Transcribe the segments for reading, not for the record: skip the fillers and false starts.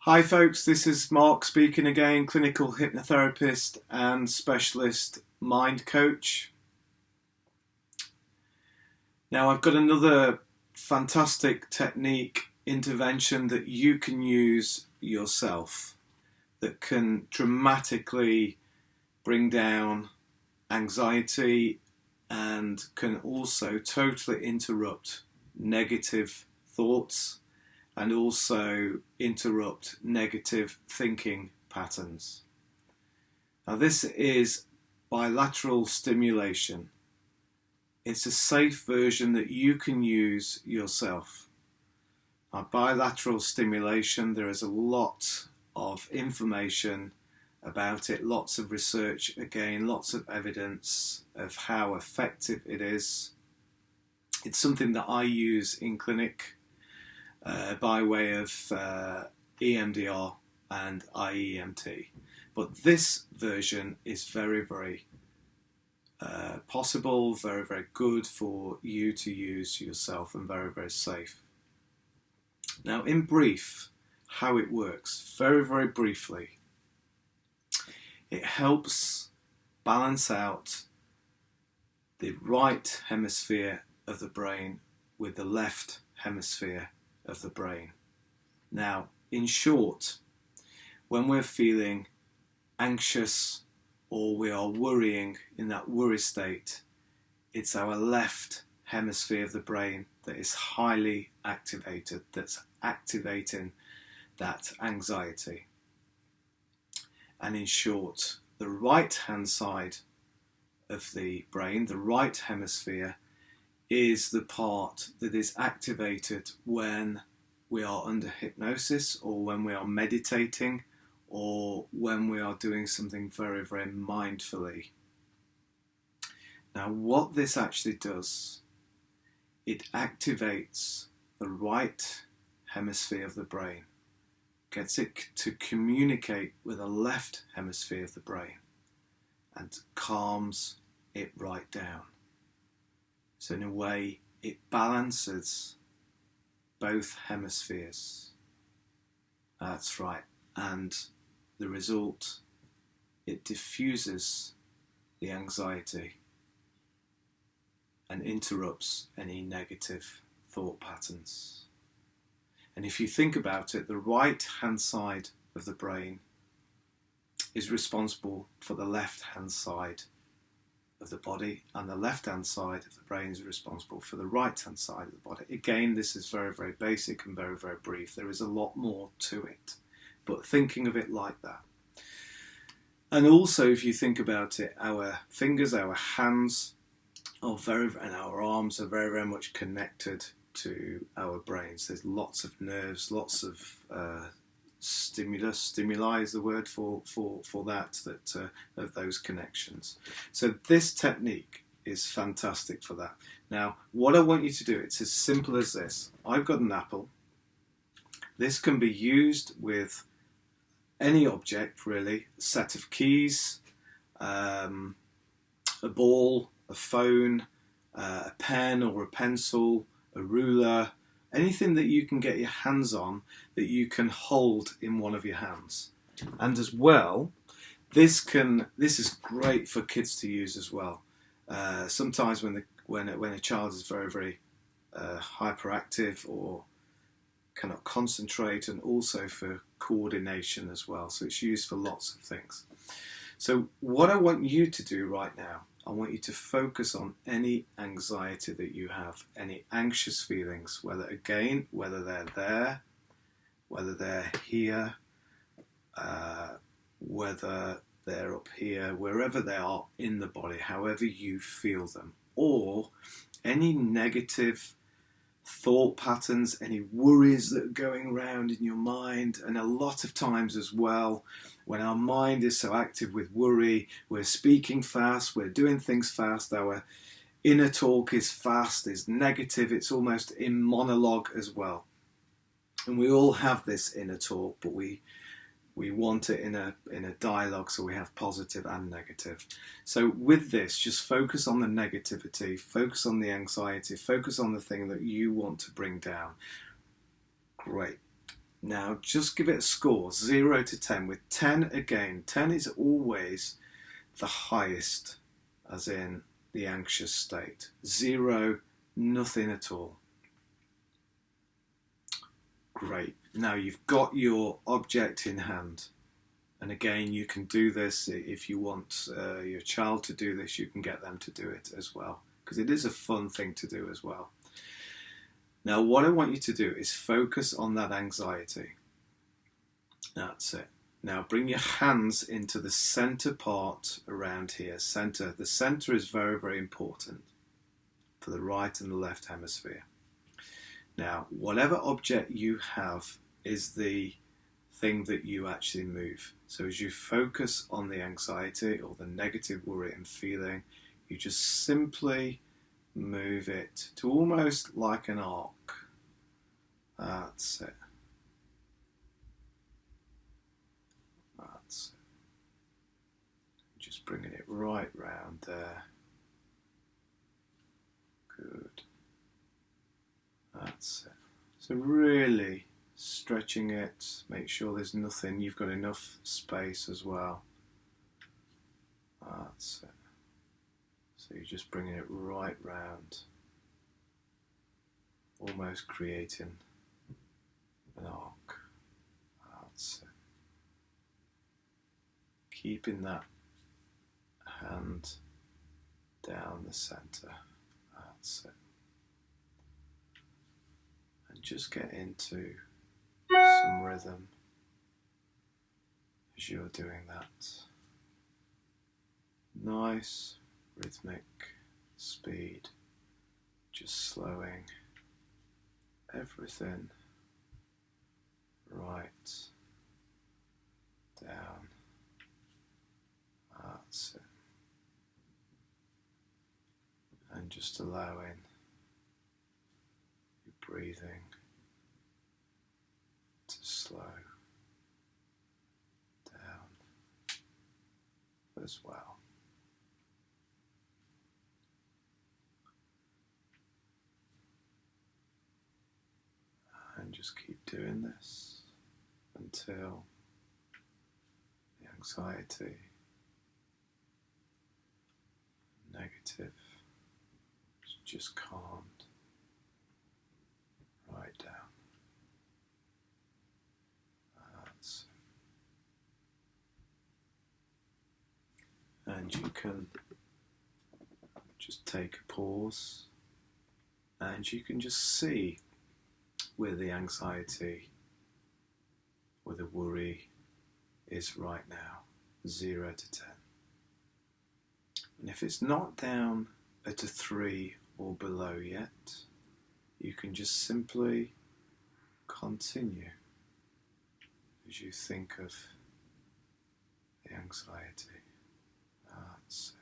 Hi folks, this is Mark speaking again, clinical hypnotherapist and specialist mind coach. Now I've got another fantastic technique, intervention that you can use yourself that can dramatically bring down anxiety and can also totally interrupt negative thoughts and also interrupt negative thinking patterns. Now this is bilateral stimulation. It's a safe version that you can use yourself. Now, bilateral stimulation, there is a lot of information about it, lots of research, again, lots of evidence of how effective it is. It's something that I use in clinic by way of EMDR and IEMT. But this version is very, very possible, very, very good for you to use yourself and very, very safe. Now, in brief, how it works, very, very briefly, it helps balance out the right hemisphere of the brain with the left hemisphere of the brain. Now, in short, when we're feeling anxious or we are worrying in that worry state, it's our left hemisphere of the brain that is highly activated, that's activating that anxiety. And in short, the right hand side of the brain, the right hemisphere, is the part that is activated when we are under hypnosis or when we are meditating or when we are doing something very, very mindfully. Now, what this actually does, it activates the right hemisphere of the brain, gets it to communicate with the left hemisphere of the brain and calms it right down. So in a way, it balances both hemispheres. That's right. And the result, it diffuses the anxiety and interrupts any negative thought patterns. And if you think about it, the right hand side of the brain is responsible for the left hand side of the body, and the left hand side of the brain is responsible for the right hand side of the body. Again, this is very, very basic and very, very brief. There is a lot more to it, but thinking of it like that. And also, if you think about it, our fingers, our hands are and our arms are very, very much connected to our brains. There's lots of nerves, lots of stimuli is the word for that of those connections. So this technique is fantastic for that. Now, what I want you to do, it's as simple as this. I've got an apple. This can be used with any object, really. A set of keys, a ball, a phone, a pen or a pencil, a ruler, anything that you can get your hands on that you can hold in one of your hands. And as well, this is great for kids to use as well. Sometimes when a child is very, very hyperactive or cannot concentrate, and also for coordination as well. So it's used for lots of things. So what I want you to do right now, I want you to focus on any anxiety that you have, any anxious feelings, whether they're there, whether they're here, whether they're up here, wherever they are in the body, however you feel them, or any negative thought patterns, any worries that are going around in your mind. And a lot of times as well, when our mind is so active with worry, we're speaking fast, we're doing things fast, our inner talk is fast, is negative, it's almost in monologue as well. And we all have this inner talk, but we want it in a dialogue, so we have positive and negative. So with this, just focus on the negativity, focus on the anxiety, focus on the thing that you want to bring down. Great. Now just give it a score, 0 to 10, with 10 again. 10 is always the highest, as in the anxious state. 0, nothing at all. Great. Now you've got your object in hand. And again, you can do this if you want your child to do this, you can get them to do it as well, because it is a fun thing to do as well. Now, what I want you to do is focus on that anxiety. That's it. Now, bring your hands into the center part around here. Center. The center is very, very important for the right and the left hemisphere. Now, whatever object you have is the thing that you actually move. So as you focus on the anxiety or the negative worry and feeling, you just simply move it to almost like an arc. That's it. That's it. Just bringing it right round there. Good. That's it. So really stretching it, make sure there's nothing, you've got enough space as well. That's it. So you're just bringing it right round, almost creating an arc. That's it. Keeping that hand down the center. That's it. And just get into some rhythm as you're doing that. Nice rhythmic speed, just slowing everything right down. That's it. And just allowing your breathing to slow down as well. And just keep doing this until the anxiety, negative, is just calmed right down. And you can just take a pause and you can just see where the anxiety or the worry is right now, 0 to 10. And if it's not down at a 3 or below yet, you can just simply continue as you think of the anxiety. That's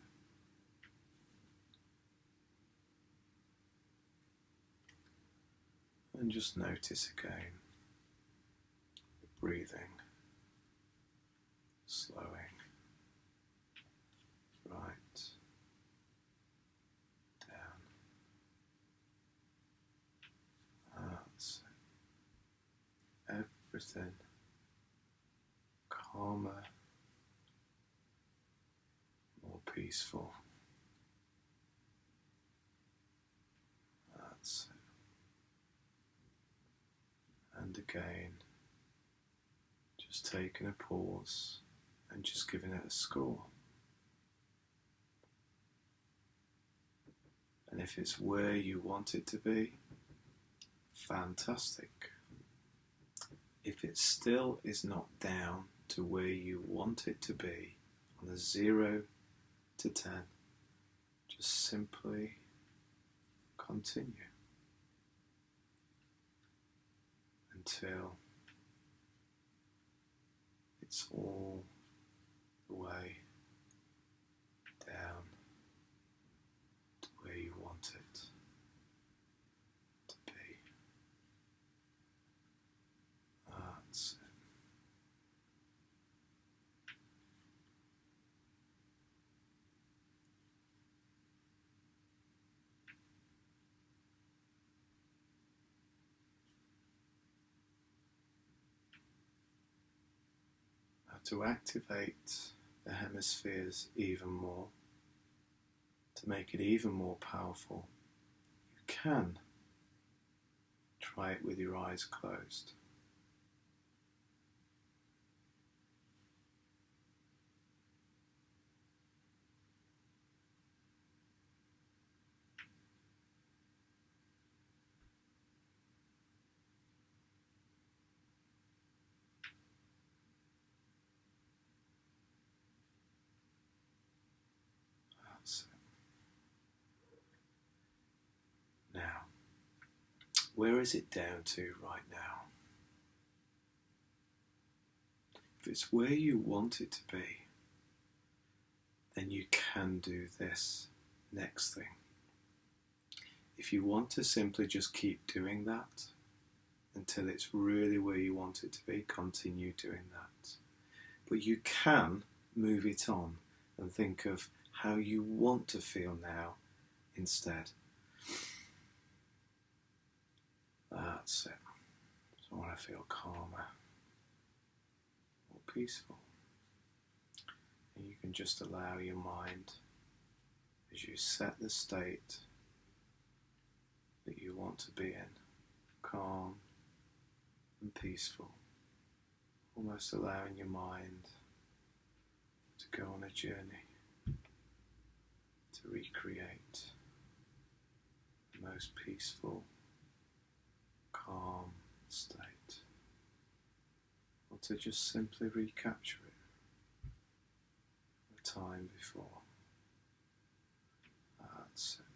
it. And just notice again the breathing, slowing right down. That's it. Everything calmer, more peaceful. That's it. And again, just taking a pause and just giving it a score. And if it's where you want it to be, fantastic. If it still is not down to where you want it to be, on a 0 to 10, just simply continue until it's all the way down to where you want it to be. That's it. to activate the hemispheres even more, to make it even more powerful, you can try it with your eyes closed. That's it. Now, where is it down to right now? If it's where you want it to be, then you can do this next thing. If you want to simply just keep doing that until it's really where you want it to be, continue doing that. But you can move it on and think of how you want to feel now instead. That's it. So I want to feel calmer, more peaceful. And you can just allow your mind, as you set the state that you want to be in, calm and peaceful, almost allowing your mind to go on a journey to recreate the most peaceful, calm state, or to just simply recapture it the time before. That's it.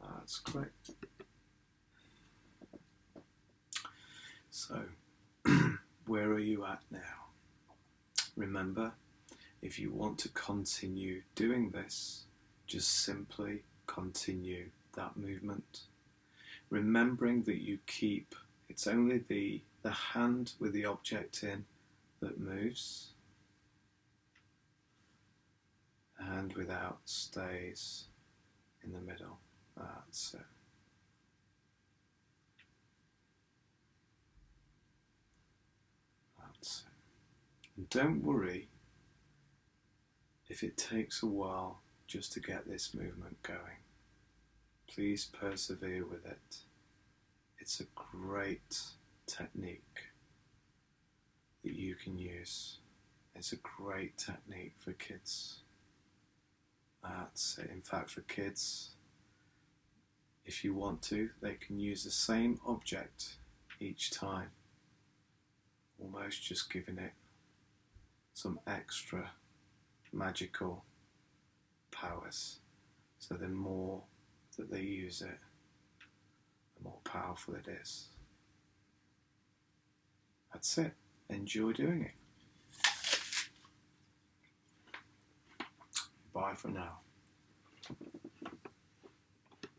That's great. So, where are you at now? Remember, if you want to continue doing this, just simply continue that movement. Remembering that you keep, it's only the hand with the object in that moves. The hand without stays in the middle. That's it. That's it. And don't worry if it takes a while just to get this movement going. Please persevere with it. It's a great technique that you can use. It's a great technique for kids. That's it. In fact, for kids, if you want to, they can use the same object each time, almost just giving it some extra magical powers. So the more that they use it, the more powerful it is. That's it. Enjoy doing it. Bye for now.